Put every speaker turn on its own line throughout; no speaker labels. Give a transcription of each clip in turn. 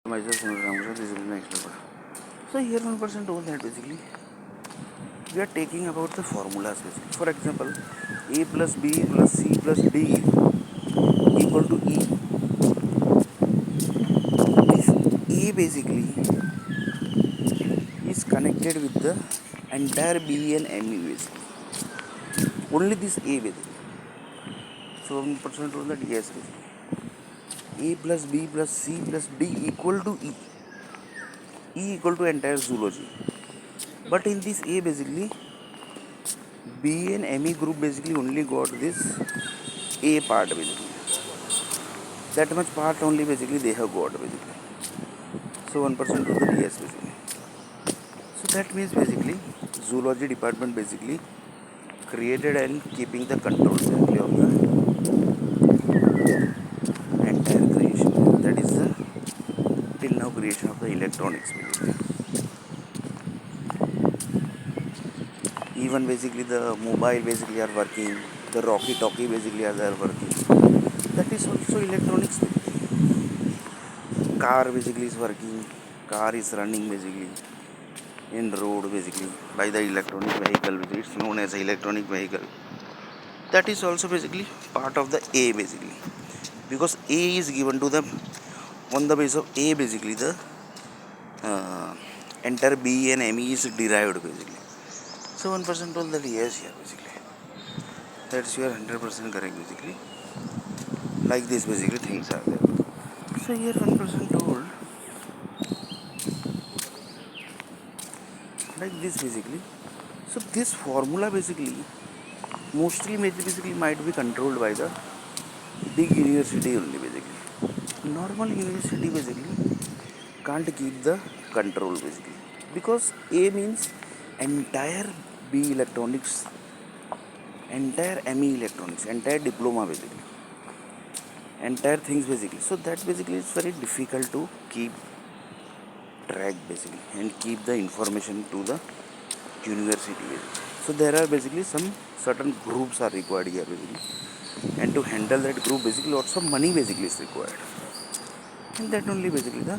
Myself, Sunil Ramakrishna, this is my expert. So here 1% told that basically we are taking about the formulas basically. For example, A plus B plus C plus D equal to E. This A basically is connected with the entire B and ME basically. Only this A basically. So 1% told that yes basically. A plus B plus C plus D equal to E. E equal to entire zoology. But in this A basically B and ME group basically only got this A part basically. That much part only basically they have got basically. So 1% to the DS basically. So that means basically zoology department basically created and keeping the control basically of the entire creation. That is the till now creation of the electronics basically. Even basically the mobile basically are working, the Rocky Talkie basically are there working. That is also electronics basically. Car basically is working, car is running basically in road basically by the electronic vehicle, which is known as electronic vehicle. That is also basically part of the A basically, because A is given to them on the base of A basically the uh, entire B and ME is derived basically. So 1% told that yes here basically. That's your 100% correct basically. Like this basically things are there. So here 1% told like this basically. So this formula basically mostly basically might be controlled by the big university only basically. Normal university basically can't keep the control basically, because A means entire B electronics, entire ME electronics, entire diploma basically, entire things basically. So that basically is very difficult to keep track basically and keep the information to the university basically. So there are basically some certain groups are required here basically, and to handle that group basically lots of money basically is required, and that only basically the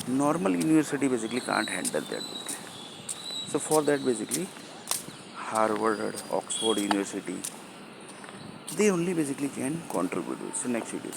normal university basically can't handle that basically. So for that basically Harvard, Oxford University, they only basically can contribute. So next video.